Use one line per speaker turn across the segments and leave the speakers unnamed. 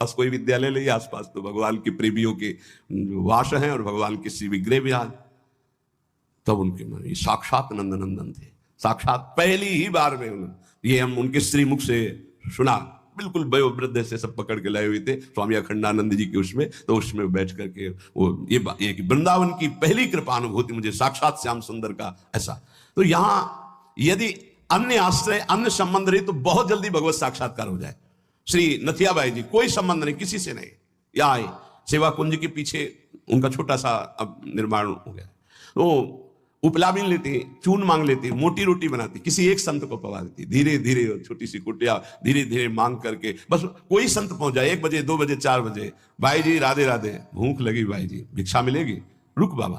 आसपास कोई विद्यालय नहीं, आसपास तो भगवान के प्रेमियों के वास हैं और भगवान के श्री विग्रह विराज। तब उनके मन ये साक्षात नंदनंदन थे, साक्षात पहली ही बार में ये हम उनके श्रीमुख से सुना। बिल्कुल वयोवृद्ध से सब पकड़ के लाए हुए थे स्वामी अखंडानंद जी के उसमें, तो उसमें बैठ करके वो ये कि वृंदावन की पहली कृपा अनुभूति मुझे साक्षात श्याम सुंदर का ऐसा। तो यहां यदि अन्य आश्रय अन्य संबंध रही तो बहुत जल्दी भगवत साक्षात्कार हो जाए। श्री नथियाबाई जी कोई संबंध नहीं, किसी से नहीं, या आए सेवा कुंज के पीछे उनका छोटा सा अब निर्माण हो गया, तो उपलाबिन लेती, चून मांग लेती, मोटी रोटी बनाती, किसी एक संत को पवा देती, धीरे धीरे छोटी सी कुटिया धीरे धीरे मांग करके, बस कोई संत पहुंच जाए 1 बजे 2 बजे 4 बजे, भाई जी राधे राधे, भूख लगी भाई जी, भिक्षा मिलेगी, रुक बाबा,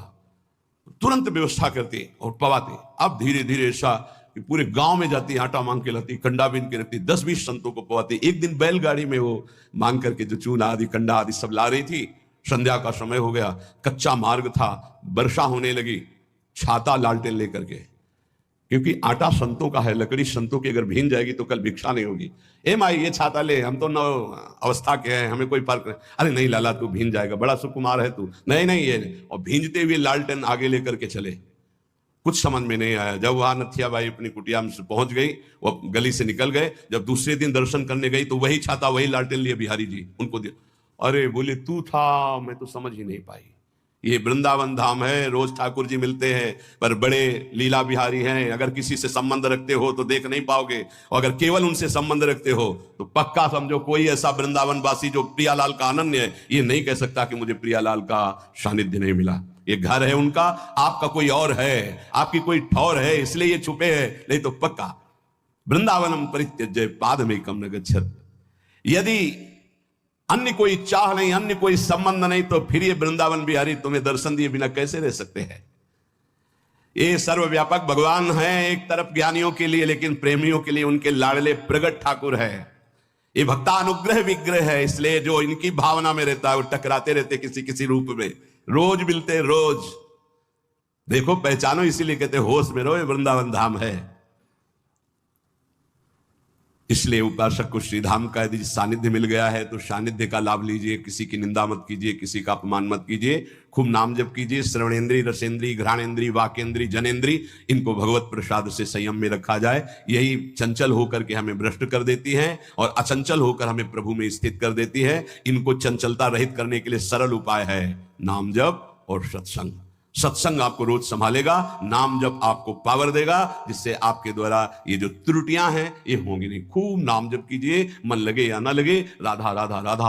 तुरंत व्यवस्था करती और पवाती। अब धीरे धीरे ऐसा पूरे गांव में जाती, आटा मांग के लाती, कंडा बीन के रखती, 10-20 संतों को पवाती। एक दिन बैलगाड़ी में वो मांग करके जो चूना आदि कंडा आदि सब ला रही थी, संध्या का समय हो गया, कच्चा मार्ग था, वर्षा होने लगी, छाता लालटेन लेकर के, क्योंकि आटा संतों का है, लकड़ी संतों की अगर भीन जाएगी तो कल भिक्षा नहीं होगी। ए माई ये छाता ले, हम तो नव अवस्था के हैं, हमें कोई फर्क नहीं। अरे नहीं लाला तू भीन जाएगा, बड़ा सुकुमार है तू, नहीं नहीं ये नहीं। और भींजते हुए लालटेन आगे लेकर के चले। कुछ समझ में नहीं आया। जब वहां नथियाबाई अपनी कुटिया में पहुंच गई, वो गली से निकल गए, जब दूसरे दिन दर्शन करने गई तो वही छाता वही लालटेन लिए बिहारी जी उनको दिया। अरे बोले तू था, मैं तो समझ ही नहीं पाई। ये वृंदावन धाम है, रोज ठाकुर जी मिलते हैं, पर बड़े लीला बिहारी हैं। अगर किसी से संबंध रखते हो तो देख नहीं पाओगे, और अगर केवल उनसे संबंध रखते हो तो पक्का समझो कोई ऐसा वृंदावन वासी जो प्रियालाल का अनन्य है, ये नहीं कह सकता कि मुझे प्रियालाल का सानिध्य नहीं मिला। ये घर है उनका, आपका कोई और है, आपकी कोई ठौर है, इसलिए ये छुपे है, नहीं तो पक्का वृंदावनम परित्यज्य पादमेकं न गच्छत। यदि अन्य कोई चाह नहीं, अन्य कोई संबंध नहीं, तो फिर ये वृंदावन बिहारी तुम्हें दर्शन दिए बिना कैसे रह सकते हैं। ये सर्वव्यापक भगवान हैं, एक तरफ ज्ञानियों के लिए, लेकिन प्रेमियों के लिए उनके लाडले प्रगट ठाकुर है। ये भक्तानुग्रह विग्रह है, इसलिए जो इनकी भावना में रहता है वो टकराते रहते किसी किसी रूप में, रोज मिलते रोज। देखो पहचानो, इसीलिए कहते होश में रहो, ये वृंदावन धाम है। इसलिए उपासक को श्रीधाम का यदि सानिध्य मिल गया है तो सानिध्य का लाभ लीजिए, किसी की निंदा मत कीजिए, किसी का अपमान मत कीजिए, खूब नाम जप कीजिए। श्रवणेन्द्रीय, रसेंद्रीय, घ्राणेन्द्रीय, वाकेंद्रीय, जनेन्द्रीय, इनको भगवत प्रसाद से संयम में रखा जाए। यही चंचल होकर के हमें भ्रष्ट कर देती हैं और अचंचल होकर हमें प्रभु में स्थित कर देती है। इनको चंचलता रहित करने के लिए सरल उपाय है नाम जप और सत्संग। सत्संग आपको रोज संभालेगा, नाम जप आपको पावर देगा, जिससे आपके द्वारा ये जो त्रुटियां हैं ये होंगी नहीं। खूब नाम जप कीजिए, मन लगे या ना लगे, राधा राधा राधा